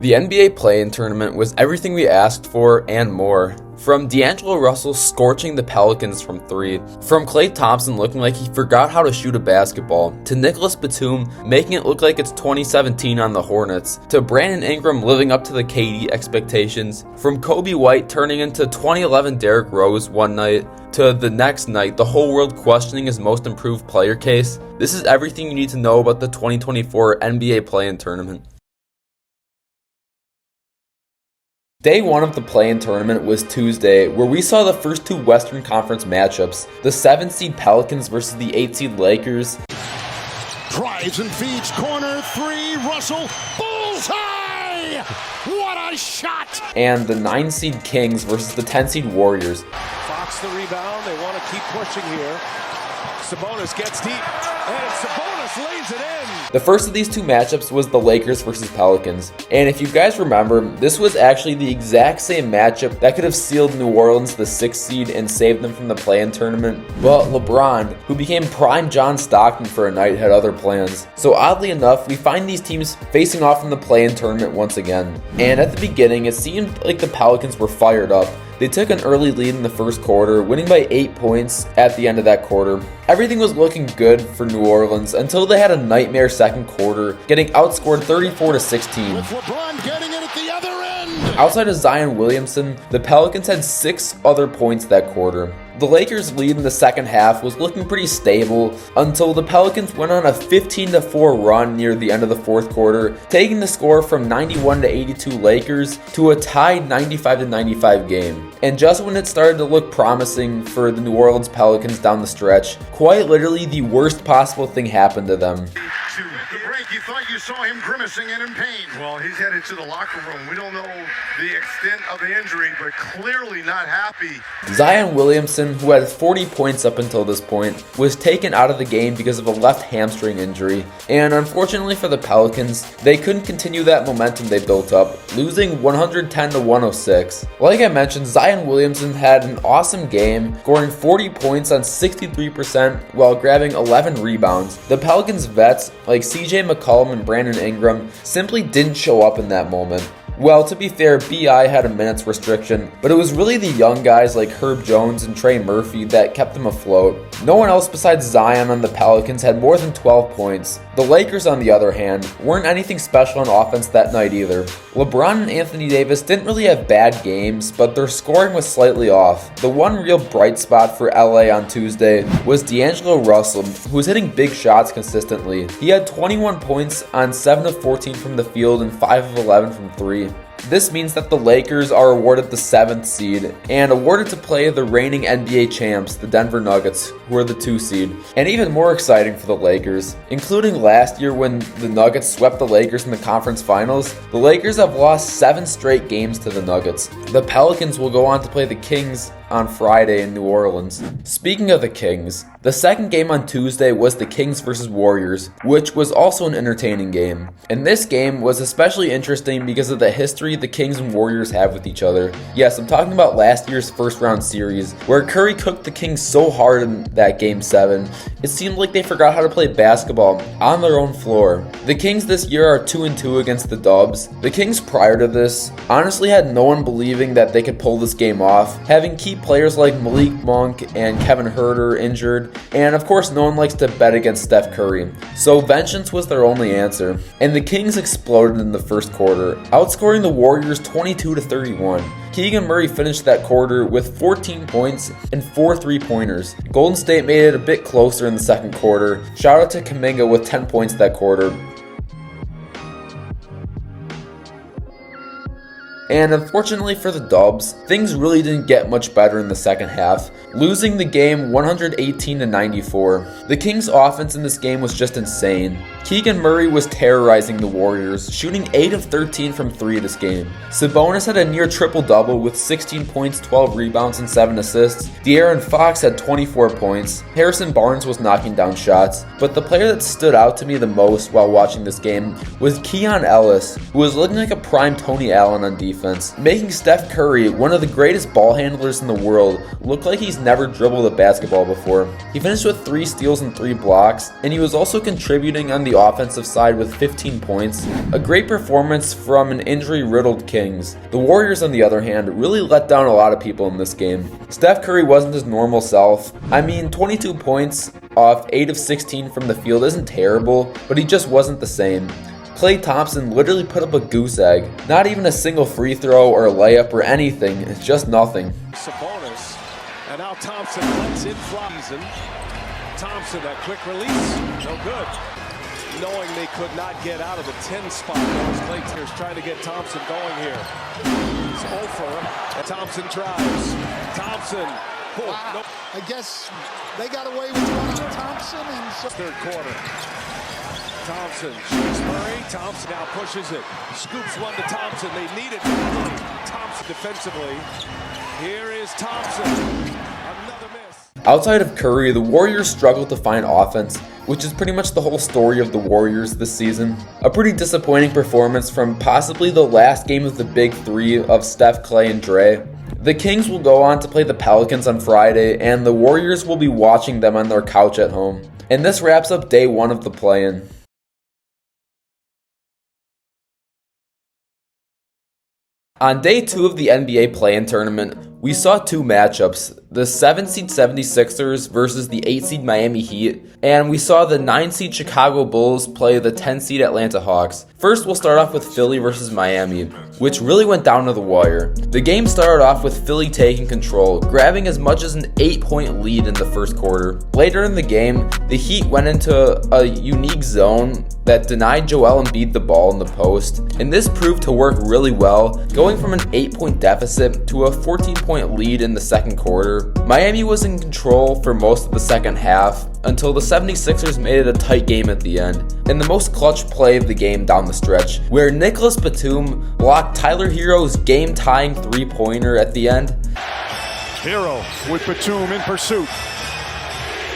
The NBA play-in tournament was everything we asked for and more. From D'Angelo Russell scorching the Pelicans from 3, from Klay Thompson looking like he forgot how to shoot a basketball, to Nicholas Batum making it look like it's 2017 on the Hornets, to Brandon Ingram living up to the KD expectations, from Kobe White turning into 2011 Derrick Rose one night, to the next night the whole world questioning his most improved player case. This is everything you need to know about the 2024 NBA play-in tournament. Day 1 of the play-in tournament was Tuesday, where we saw the first two Western Conference matchups, the 7-seed Pelicans versus the 8-seed Lakers. Drives and feeds, corner, 3, Russell, bullseye! What a shot! And the 9-seed Kings versus the 10-seed Warriors. Fox the rebound, they want to keep pushing here. Sabonis gets deep, and Sabonis lays it in. The first of these two matchups was the Lakers versus Pelicans. And if you guys remember, this was actually the exact same matchup that could have sealed New Orleans the 6th seed and saved them from the play-in tournament. But LeBron, who became prime John Stockton for a night, had other plans. So oddly enough, we find these teams facing off in the play-in tournament once again. And at the beginning, it seemed like the Pelicans were fired up. They took an early lead in the first quarter, winning by 8 points at the end of that quarter. Everything was looking good for New Orleans until they had a nightmare second quarter, getting outscored 34-16. With LeBron getting it at the other end! Outside of Zion Williamson, the Pelicans had 6 other points that quarter. The Lakers' lead in the second half was looking pretty stable until the Pelicans went on a 15-4 run near the end of the fourth quarter, taking the score from 91-82 Lakers to a tied 95-95 game. And just when it started to look promising for the New Orleans Pelicans down the stretch, quite literally the worst possible thing happened to them. You thought you saw him grimacing and in pain. Well, he's headed to the locker room. We don't know the extent of the injury, but clearly not happy. Zion Williamson, who had 40 points up until this point, was taken out of the game because of a left hamstring injury. And unfortunately for the Pelicans, they couldn't continue that momentum they built up, losing 110-106. Like I mentioned, Zion Williamson had an awesome game, scoring 40 points on 63% while grabbing 11 rebounds. The Pelicans vets, like CJ McCollum and Brandon Ingram, simply didn't show up in that moment. Well, to be fair, B.I. had a minutes restriction, but it was really the young guys like Herb Jones and Trey Murphy that kept them afloat. No one else besides Zion on the Pelicans had more than 12 points. The Lakers, on the other hand, weren't anything special on offense that night either. LeBron and Anthony Davis didn't really have bad games, but their scoring was slightly off. The one real bright spot for LA on Tuesday was D'Angelo Russell, who was hitting big shots consistently. He had 21 points on 7 of 14 from the field and 5 of 11 from 3. This means that the Lakers are awarded the 7th seed and awarded to play the reigning NBA champs, the Denver Nuggets, who are the 2 seed. And even more exciting for the Lakers, including last year when the Nuggets swept the Lakers in the conference finals, the Lakers have lost 7 straight games to the Nuggets. The Pelicans will go on to play the Kings on Friday in New Orleans. Speaking of the Kings, the second game on Tuesday was the Kings versus Warriors, which was also an entertaining game. And this game was especially interesting because of the history the Kings and Warriors have with each other. Yes, I'm talking about last year's first round series, where Curry cooked the Kings so hard in that Game 7, it seemed like they forgot how to play basketball on their own floor. The Kings this year are 2-2 against the Dubs. The Kings prior to this honestly had no one believing that they could pull this game off, having key players like Malik Monk and Kevin Huerter injured, and of course no one likes to bet against Steph Curry. So vengeance was their only answer, and the Kings exploded in the first quarter, outscoring the Warriors 22-31. Keegan Murray finished that quarter with 14 points and 4 3-pointers. Golden State made it a bit closer in the second quarter. Shout out to Kuminga with 10 points that quarter. And unfortunately for the Dubs, things really didn't get much better in the second half, losing the game 118-94. The Kings' offense in this game was just insane. Keegan Murray was terrorizing the Warriors, shooting 8 of 13 from 3 this game. Sabonis had a near triple-double with 16 points, 12 rebounds, and 7 assists. De'Aaron Fox had 24 points. Harrison Barnes was knocking down shots. But the player that stood out to me the most while watching this game was Keon Ellis, who was looking like a prime Tony Allen on defense. defense, making Steph Curry, one of the greatest ball handlers in the world, look like he's never dribbled a basketball before. He finished with 3 steals and 3 blocks, and he was also contributing on the offensive side with 15 points. A great performance from an injury-riddled Kings. The Warriors, on the other hand, really let down a lot of people in this game. Steph Curry wasn't his normal self. I mean, 22 points off 8 of 16 from the field isn't terrible, but he just wasn't the same. Klay Thompson literally put up a goose egg. Not even a single free throw or layup or anything. It's just nothing. Sabonis, and now Thompson lets in season. Thompson, that quick release, no good. Knowing they could not get out of the 10 spot. Klay Thompson trying to get Thompson going here. He's over, and Thompson tries. Thompson. Wow. Nope. I guess they got away with one on Thompson and so third quarter. Thompson shoots Murray. Thompson now pushes it. Scoops one to Thompson. They need it. Thompson defensively. Here is Thompson. Another miss. Outside of Curry, the Warriors struggled to find offense, which is pretty much the whole story of the Warriors this season. A pretty disappointing performance from possibly the last game of the big three of Steph, Klay, and Dre. The Kings will go on to play the Pelicans on Friday, and the Warriors will be watching them on their couch at home. And this wraps up day 1 of the play-in. On day 2 of the NBA play-in tournament, we saw 2 matchups, the 7-seed 76ers versus the 8-seed Miami Heat, and we saw the 9-seed Chicago Bulls play the 10-seed Atlanta Hawks. First, we'll start off with Philly versus Miami, which really went down to the wire. The game started off with Philly taking control, grabbing as much as an 8-point lead in the first quarter. Later in the game, the Heat went into a unique zone that denied Joel Embiid the ball in the post, and this proved to work really well, going from an 8-point deficit to a 14-point lead in the second quarter. Miami was in control for most of the second half, until the 76ers made it a tight game at the end, and the most clutch play of the game down the stretch, where Nicholas Batum blocked Tyler Herro's game-tying 3-pointer at the end. Hero with Batum in pursuit.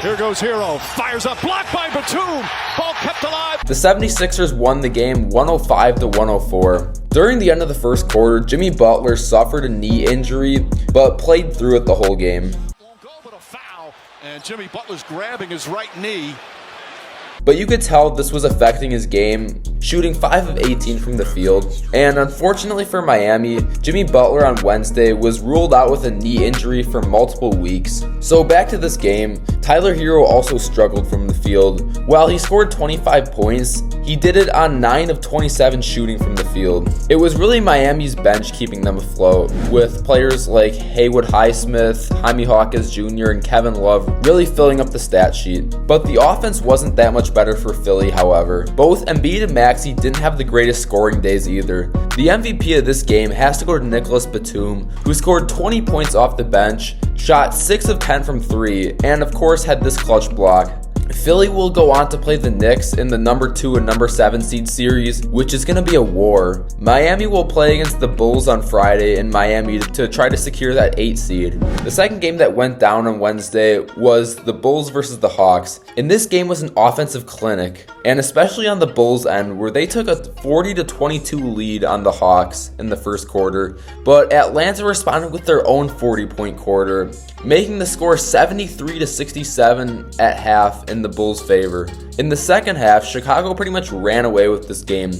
Here goes Hero, fires up, blocked by Batum, ball kept alive. The 76ers won the game 105-104. During the end of the first quarter, Jimmy Butler suffered a knee injury, but played through it the whole game. Won't go, but a foul, and Jimmy Butler's grabbing his right knee. But you could tell this was affecting his game, shooting 5 of 18 from the field. And unfortunately for Miami, Jimmy Butler on Wednesday was ruled out with a knee injury for multiple weeks. So back to this game, Tyler Herro also struggled from the field. While he scored 25 points, he did it on 9 of 27 shooting from the field. It was really Miami's bench keeping them afloat, with players like Haywood Highsmith, Jaime Hawkins Jr., and Kevin Love really filling up the stat sheet. But the offense wasn't that much better for Philly, however. Both Embiid and Maxey didn't have the greatest scoring days either. The MVP of this game has to go to Nicholas Batum, who scored 20 points off the bench, shot 6 of 10 from 3, and of course had this clutch block. Philly will go on to play the Knicks in the number 2 and number 7 seed series, which is going to be a war. Miami will play against the Bulls on Friday in Miami to try to secure that 8 seed. The second game that went down on Wednesday was the Bulls versus the Hawks, and this game was an offensive clinic, and especially on the Bulls end, where they took a 40-22 lead on the Hawks in the first quarter, but Atlanta responded with their own 40-point quarter, making the score 73-67 at half in the Bulls' favor. In the second half, Chicago pretty much ran away with this game,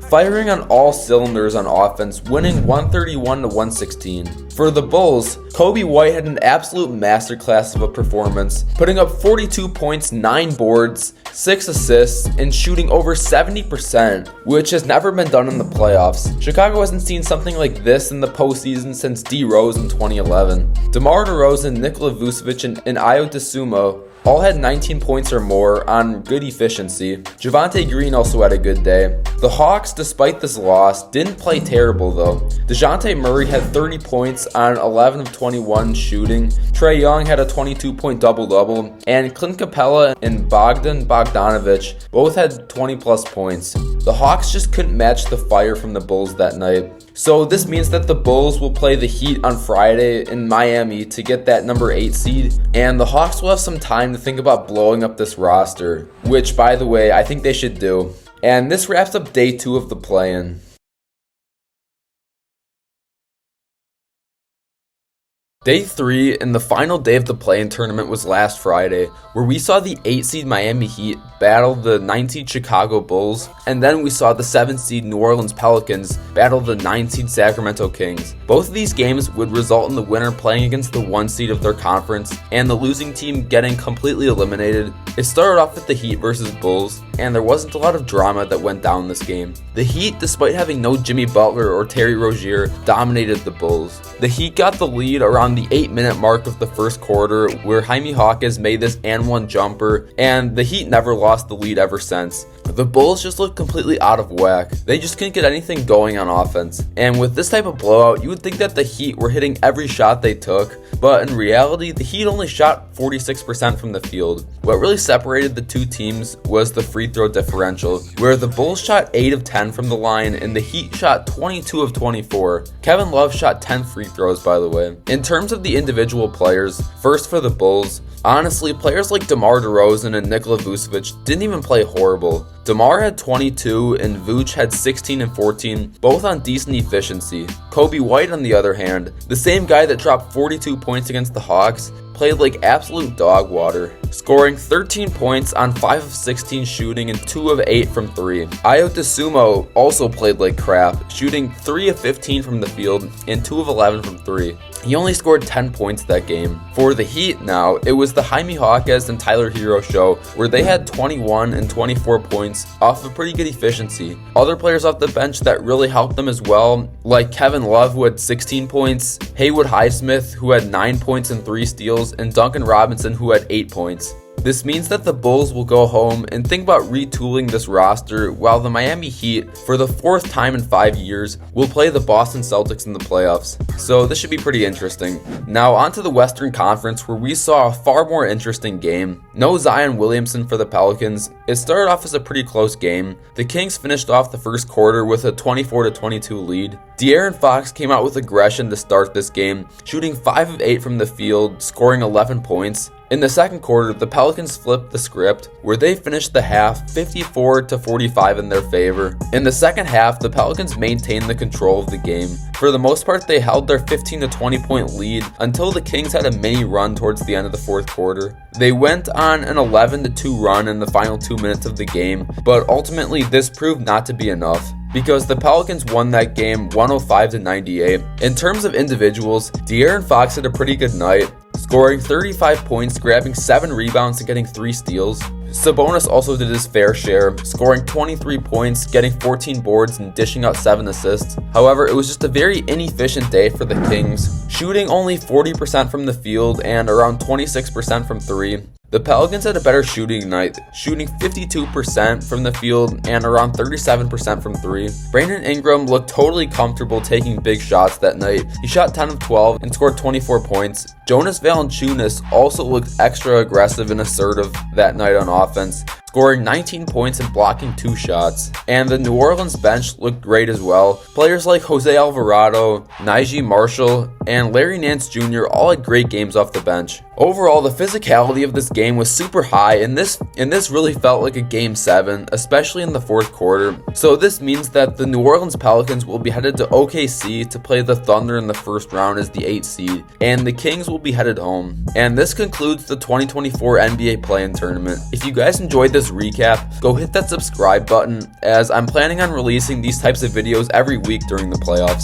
firing on all cylinders on offense, winning 131-116. For the Bulls, Kobe White had an absolute masterclass of a performance, putting up 42 points, 9 boards, 6 assists, and shooting over 70%, which has never been done in the playoffs. Chicago hasn't seen something like this in the postseason since D. Rose in 2011. DeMar DeRozan, Nikola Vucevic, and Ayo Dosunmu all had 19 points or more on good efficiency. Javonte Green also had a good day. The Hawks, despite this loss, didn't play terrible though. DeJounte Murray had 30 points on 11 of 21 shooting. Trae Young had a 22-point double-double, and Clint Capella and Bogdan Bogdanovic both had 20-plus points. The Hawks just couldn't match the fire from the Bulls that night. So this means that the Bulls will play the Heat on Friday in Miami to get that number 8 seed, and the Hawks will have some time to think about blowing up this roster, which, by the way, I think they should do. And this wraps up day 2 of the play-in. Day 3 and the final day of the play-in tournament was last Friday, where we saw the 8-seed Miami Heat battle the 9-seed Chicago Bulls, and then we saw the 7-seed New Orleans Pelicans battle the 9-seed Sacramento Kings. Both of these games would result in the winner playing against the 1-seed of their conference, and the losing team getting completely eliminated. It started off with the Heat versus Bulls, and there wasn't a lot of drama that went down this game. The Heat, despite having no Jimmy Butler or Terry Rozier, dominated the Bulls. The Heat got the lead around the 8-minute mark of the first quarter, where Jaime Jaquez made this and-one jumper, and the Heat never lost the lead ever since. The Bulls just looked completely out of whack. They just couldn't get anything going on offense. And with this type of blowout, you would think that the Heat were hitting every shot they took, but in reality, the Heat only shot 46% from the field. What really separated the two teams was the free throw differential, where the Bulls shot 8 of 10 from the line and the Heat shot 22 of 24. Kevin Love shot 10 free throws, by the way. In terms of the individual players, first for the Bulls, honestly, players like DeMar DeRozan and Nikola Vucevic didn't even play horrible. DeMar had 22 and Vooch had 16 and 14, both on decent efficiency. Kobe White, on the other hand, the same guy that dropped 42 points against the Hawks, played like absolute dog water, scoring 13 points on 5 of 16 shooting and 2 of 8 from 3. Ayo Dosunmu also played like crap, shooting 3 of 15 from the field and 2 of 11 from 3. He only scored 10 points that game. For the Heat now, it was the Jaime Jaquez and Tyler Hero show, where they had 21 and 24 points off of pretty good efficiency. Other players off the bench that really helped them as well, like Kevin Love, who had 16 points, Haywood Highsmith, who had 9 points and 3 steals, and Duncan Robinson, who had 8 points. This means that the Bulls will go home and think about retooling this roster, while the Miami Heat, for the 4th time in 5 years, will play the Boston Celtics in the playoffs. So this should be pretty interesting. Now on to the Western Conference, where we saw a far more interesting game. No Zion Williamson for the Pelicans. It started off as a pretty close game. The Kings finished off the first quarter with a 24-22 lead. De'Aaron Fox came out with aggression to start this game, shooting 5 of 8 from the field, scoring 11 points. In the second quarter, the Pelicans flipped the script, where they finished the half 54-45 in their favor. In the second half, the Pelicans maintained the control of the game. For the most part, they held their 15-20 point lead until the Kings had a mini run towards the end of the fourth quarter. They went on an 11-2 run in the final 2 minutes of the game, but ultimately this proved not to be enough, because the Pelicans won that game 105-98. In terms of individuals, De'Aaron Fox had a pretty good night, scoring 35 points, grabbing 7 rebounds and getting 3 steals. Sabonis also did his fair share, scoring 23 points, getting 14 boards, and dishing out 7 assists. However, it was just a very inefficient day for the Kings, shooting only 40% from the field and around 26% from 3. The Pelicans had a better shooting night, shooting 52% from the field and around 37% from 3. Brandon Ingram looked totally comfortable taking big shots that night. He shot 10 of 12 and scored 24 points. Jonas Valanciunas also looked extra aggressive and assertive that night on offense, scoring 19 points and blocking 2 shots. And the New Orleans bench looked great as well. Players like Jose Alvarado, Najee Marshall, and Larry Nance Jr. all had great games off the bench. Overall, the physicality of this game was super high, and this really felt like a Game 7, especially in the fourth quarter. So this means that the New Orleans Pelicans will be headed to OKC to play the Thunder in the first round as the 8th seed, and the Kings will be headed home. And this concludes the 2024 NBA Play-In Tournament. If you guys enjoyed this recap, go hit that subscribe button, as I'm planning on releasing these types of videos every week during the playoffs.